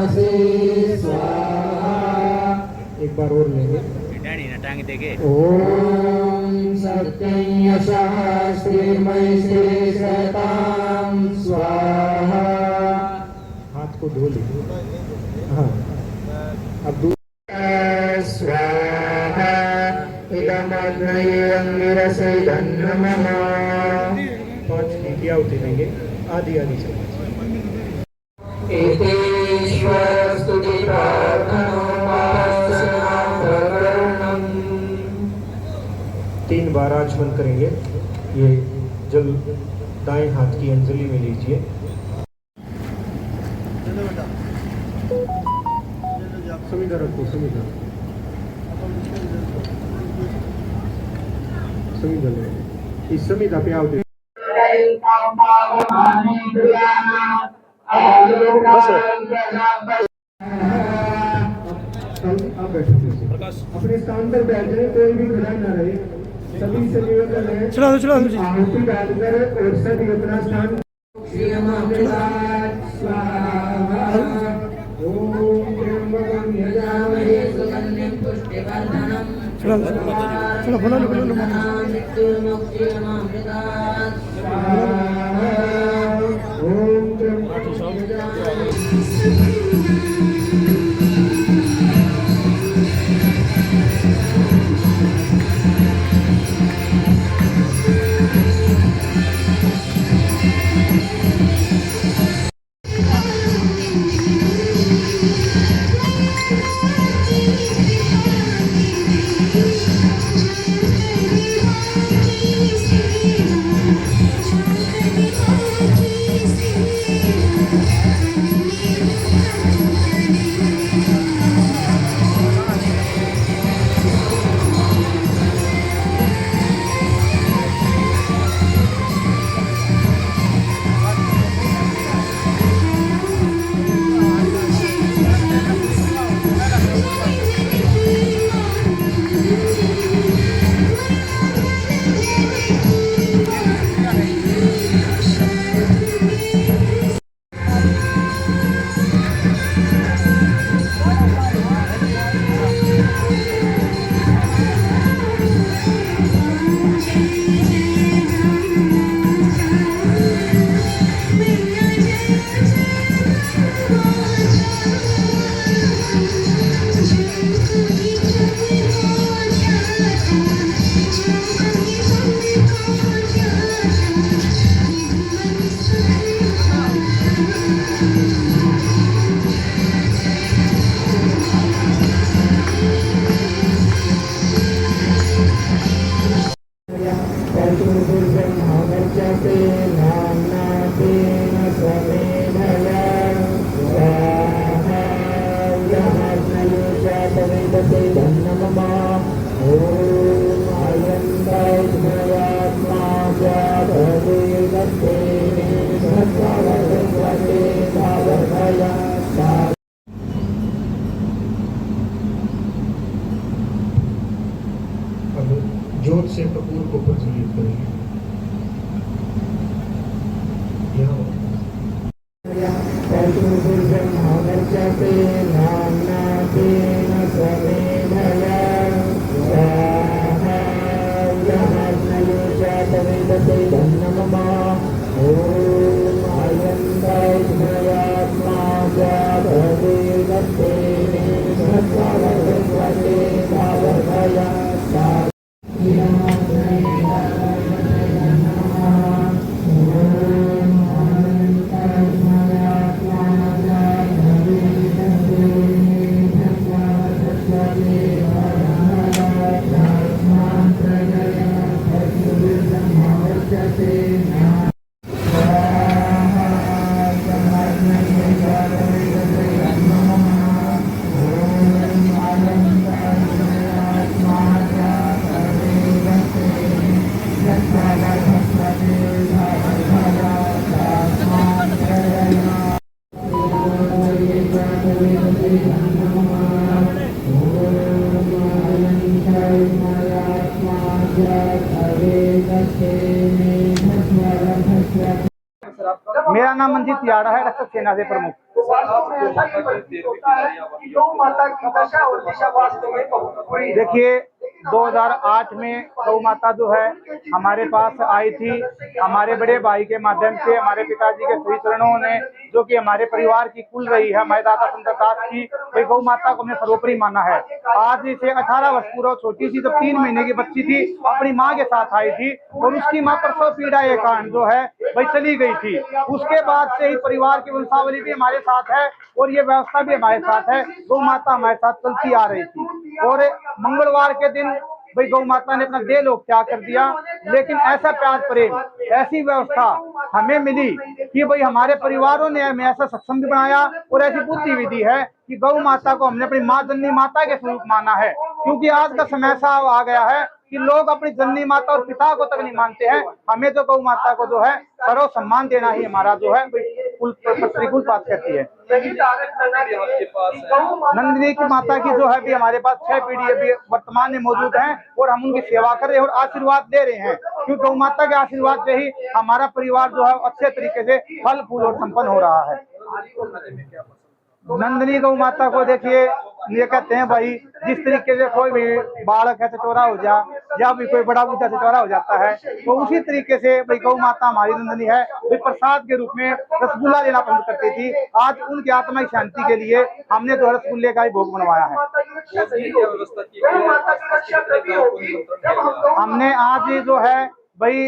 मनसे स्वाहा। एक बार और लेंगे। ओम सत्यं यशः स्थिरमैश्वर्यतां स्वाहा। हाथ को धो लीजिए। हाँ, अब स्वाहा इदमग्नये अंगिरसेदं नमः। 5 की आहुति देंगे, आधी आधी चम्मच। एतेश्वर स्तुति प्रार्थनोपासना प्रकरणम्। 3 बार आचमन करेंगे। ये जल दाएं हाथ की अंजलि में लीजिए। समिधा रखो, समिधा समिधा ले। इस समिधा पे आओ। अपने स्थान पर बैठ जाए, कोई भी खड़ा न रहे। सभी से निवेदन है आहुति डालकर और सभी अपना स्थान ओम त्र्यंबकं यजामहे सुगन्धिं पुष्टिवर्धनम् मृत्युर्मुक्षीयमामृतात् ओम त्र्यंबकं यजामहे। जोत से कपूर को प्रज्वलित करेंगे। मेरा नाम मंजीत याड़ा है, रक्षक सेना से प्रमुख। वास्तव में ऐसा ही प्रतीत होता है कि गौ माता की दशा और दिशा वास्तव में बहुत बुरी है। देखिए 2008 में गौ माता जो है हमारे पास आई थी, हमारे बड़े भाई के माध्यम से हमारे पिताजी के श्री चरणों ने, जो कि हमारे परिवार की कुल रही है, हमारे दादा सुंदरदास की, भाई गौ माता को हमने सर्वोपरि माना है। आज इसे 18 वर्ष पूरा, छोटी सी जब 3 महीने की बच्ची थी अपनी माँ के साथ आई थी और उसकी माँ प्रसव पीड़ा के कारण जो है भाई चली गई थी। उसके बाद से ही परिवार की वंशावली भी हमारे साथ है और ये व्यवस्था भी हमारे साथ है। गौ माता हमारे साथ चलती आ रही थी और मंगलवार के दिन भाई गौ माता ने अपना देह लोक त्याग कर दिया। लेकिन ऐसा प्यार प्रेम, ऐसी व्यवस्था हमें मिली कि भाई हमारे परिवारों ने हमें ऐसा सक्षम भी बनाया और ऐसी बुद्धि भी दी है कि गौ माता को हमने अपनी माँ जननी माता के स्वरूप माना है। क्योंकि आज का समय ऐसा आ गया है कि लोग अपनी जननी माता और पिता को तक नहीं मानते हैं। हमें तो गौ माता को जो है सर्व सम्मान देना ही हमारा जो है कुल बात कहती है। नंदिनी की माता की जो है भी हमारे पास 6 पीढ़ी अभी वर्तमान में मौजूद हैं और हम उनकी सेवा कर रहे हैं और आशीर्वाद दे रहे हैं, क्योंकि गौ माता के आशीर्वाद से ही हमारा परिवार जो है अच्छे तरीके से फल फूल और संपन्न हो रहा है। नंदिनी गौ माता को देखिए, ये कहते हैं भाई जिस तरीके से कोई भी बालक है चटोरा हो जा या भी कोई बड़ा बूढ़ा चटोरा हो जाता है, तो उसी तरीके से भाई गौ माता हमारी नंदिनी है। भाई प्रसाद के रूप में रसगुल्ला लेना पसंद करती थी। आज उनकी आत्मा की शांति के लिए हमने जो रसगुल्ले का ही भोग बनवाया है। हमने आज जो है भाई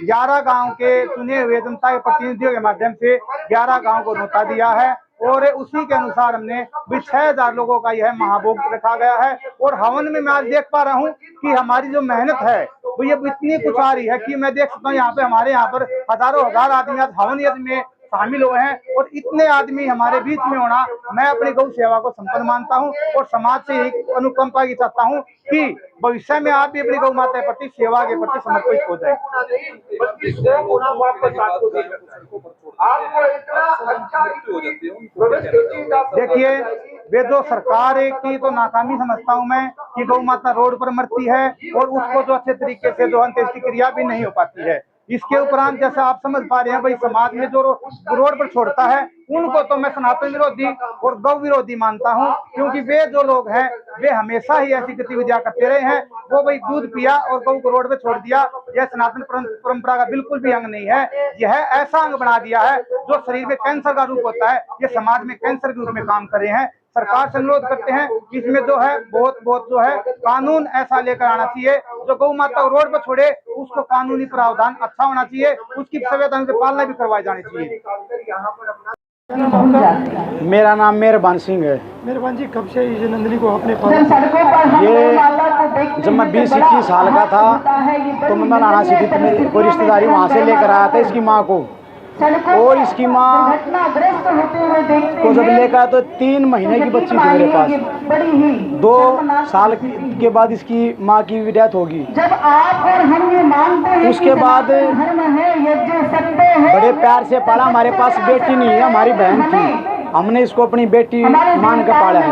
11 गांव के चुने हुए जनता के प्रतिनिधियों के माध्यम से 11 गांव को न्योता दिया है और उसी के अनुसार हमने भी 6000 लोगों का यह महाभोग रखा गया है। और हवन में मैं आज देख पा रहा हूँ कि हमारी जो मेहनत है वो ये इतनी कुछ आ रही है कि मैं देख सकता हूँ यहाँ पे हमारे यहाँ पर हजारों हजार आदमी आज हवन यज्ञ में शामिल हुए हैं और इतने आदमी हमारे बीच में होना मैं अपनी गौ सेवा को संपन्न मानता हूं और समाज से एक अनुकंपा की चाहता हूं कि भविष्य में आप भी अपनी गौ माता के प्रति सेवा के प्रति समर्पित हो जाए। देखिए वे जो सरकार की तो नाकामी समझता हूं मैं कि गौ माता रोड पर मरती है और उसको जो अच्छे तरीके से जो अंत्येष्टि क्रिया भी नहीं हो पाती है। इसके उपरांत जैसा आप समझ पा रहे हैं भाई समाज में जो रोड पर छोड़ता है उनको तो मैं सनातन विरोधी और गौ विरोधी मानता हूं, क्योंकि वे जो लोग हैं वे हमेशा ही ऐसी गतिविधियां करते रहे हैं। वो भाई दूध पिया और गौ को रोड पे छोड़ दिया, यह सनातन परंपरा का बिल्कुल भी अंग नहीं है। यह ऐसा अंग बना दिया है जो शरीर में कैंसर का रूप होता है, ये समाज में कैंसर के रूप में काम कर रहे हैं। सरकार से अनुरोध करते हैं कि इसमें जो है बहुत जो है कानून ऐसा लेकर आना चाहिए जो गौ माता को रोड पर छोड़े उसको कानूनी प्रावधान अच्छा होना चाहिए, उसकी संविधान से पालना भी करवाई जानी चाहिए। मेरा नाम मेहरबान सिंह है। मेहरबान जी, कब से इस नंदिनी को अपने पास? ये जब मैं 20-21 साल का था तो मैं नाना सिटी में कोई रिश्तेदारी वहाँ से लेकर आया था इसकी माँ को, और इसकी माँ को जब लेकर तो 3 महीने की बच्ची थी मेरे पास। 2 साल के बाद इसकी माँ की डेथ होगी। जब आप और हम ये मानते हैं उसके बाद बड़े प्यार से पाला। हमारे पास बेटी नहीं है, हमारी बहन थी, हमने इसको अपनी बेटी मान कर पाला है।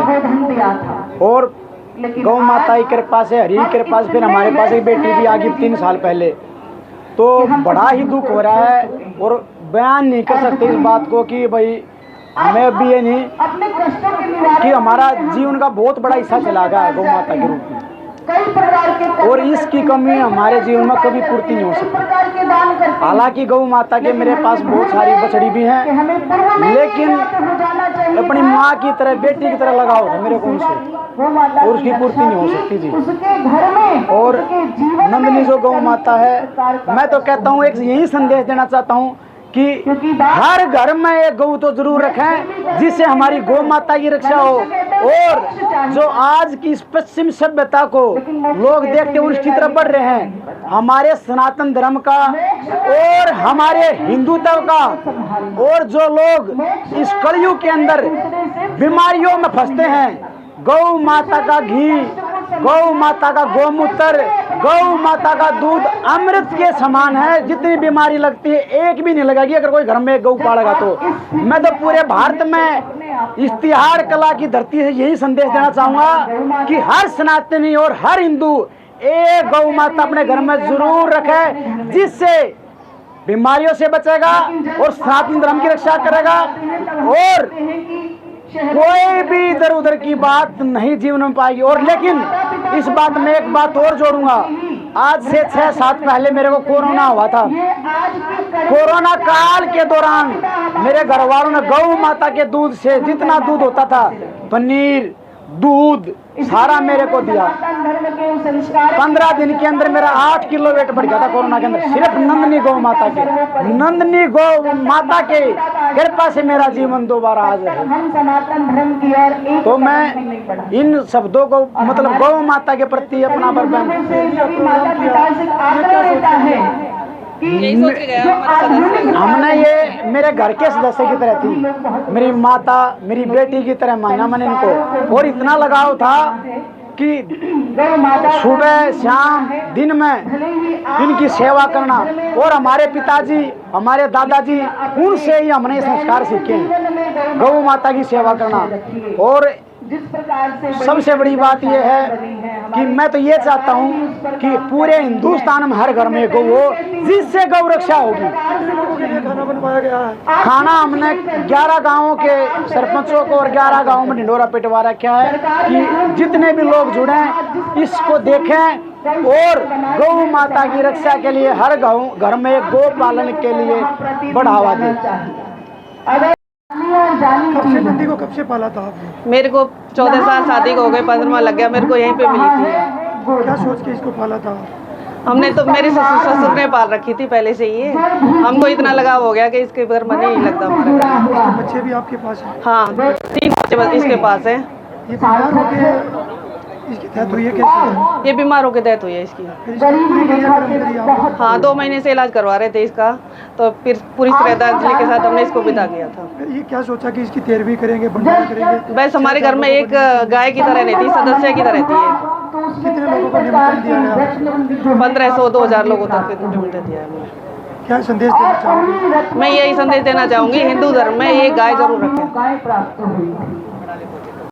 और गौ माता की कृपा से, हरि की कृपा से फिर हमारे पास एक बेटी भी आ गई 3 साल पहले। तो बड़ा ही दुख हो रहा है और बयान नहीं कर सकते इस बात को कि भाई हमें अभी ये नहीं कि हमारा जीवन का बहुत बड़ा हिस्सा चला गया गौ माता के रूप में, और इसकी कमी हमारे जीवन में कभी पूर्ति नहीं हो सकती। हालांकि गौ माता के मेरे पास बहुत सारी बछड़ी भी हैं, लेकिन अपनी माँ की तरह, बेटी की तरह लगाव है मेरे को उनसे, और उसकी पूर्ति नहीं हो सकती जी। और नंदिनी जो गौ माता है, मैं तो कहता हूँ एक यही संदेश देना चाहता हूँ कि हर घर में एक गौ तो जरूर रखें जिससे हमारी गौ माता की रक्षा हो। और जो आज की इस पश्चिम सभ्यता को लोग देखते हुए उसकी तरफ बढ़ रहे हैं, हमारे सनातन धर्म का और हमारे हिंदुत्व का, और जो लोग इस कलयुग के अंदर बीमारियों में फंसते हैं, गौ माता का घी, गौ माता का गोमूत्र, गौ माता का दूध अमृत के समान है। जितनी बीमारी लगती है एक भी नहीं लगेगी अगर कोई घर में गौ पालेगा तो। मैं तो पूरे भारत में इस तिहाड़ कला की धरती से यही संदेश देना चाहूंगा कि हर सनातनी और हर हिंदू एक गौ माता अपने घर में जरूर रखे, जिससे बीमारियों से बचेगा और सनातन धर्म की रक्षा करेगा और कोई भी इधर उधर की बात नहीं जीवन में पाएगी। और लेकिन इस बात में एक बात और जोड़ूंगा, आज से 6-7 पहले मेरे को कोरोना हुआ था। कोरोना काल के दौरान मेरे घर वालों ने गौ माता के दूध से जितना दूध होता था, पनीर, दूध सारा मेरे को दिया। 15 दिन के अंदर मेरा 8 किलो वेट बढ़ गया था कोरोना के अंदर, सिर्फ नंदनी गौ माता के कृपा से मेरा जीवन दोबारा आज है। हम सनातन धर्म की और तो मैं इन शब्दों को मतलब गौ माता के प्रति अपना बर्बाद हमने ये मेरे घर के सदस्य की तरह थी, मेरी माता मेरी बेटी की तरह माना मैंने इनको। और इतना लगाव था कि सुबह शाम दिन में इनकी सेवा करना। और हमारे पिताजी हमारे दादाजी उनसे ही हमने संस्कार सीखे हैं, गौ माता की सेवा करना। और सबसे बड़ी बात यह है कि मैं तो ये चाहता हूँ कि पूरे हिंदुस्तान में हर घर में गौ हो, जिससे गौ रक्षा होगी। खाना बनवाया गया है। खाना हमने 11 गांवों के सरपंचों को और 11 गांवों में ढिंडोरा पिटवा रखा है कि जितने भी लोग जुड़े इसको देखें और गौ माता की रक्षा के लिए हर घर में गौ पालन के लिए बढ़ावा दें। नंदी को कब से पाला था आपने? मेरे को 14 साल शादी को हो गए, 15वां लग गया, मेरे को यहीं पे मिली थी। क्या सोच के इसको पाला था? हमने तो मेरे ससुर ने पाल रखी थी पहले से ही। हमको इतना लगाव हो गया कि इसके बगैर मन ही नहीं लगता हमारा। बच्चे भी आपके पास हैं? हाँ, 3 बच्चे बस इसके पास है। ये बीमार हो के इसकी डेथ हुई है कैसे? ये बीमार होकर डेथ हुई है इसकी। हाँ, 2 महीने से इलाज करवा रहे थे इसका, तो फिर पूरी श्रद्धांजलि के साथ हमने इसको विदा किया था। ये क्या सोचा कि इसकी तेरहवीं करेंगे, भंडारा करेंगे? बस हमारे घर में एक गाय की तरह रहती, सदस्य की तरह रहती है। कितने लोगों को निमंत्रण दिया गया? 1500-2000 लोगों तक निमंत्रण दिया है हमने। क्या संदेश देना चाहोगे? मैं यही संदेश देना चाहूँगी, हिंदू धर्म में ये गाय जरूर रखें।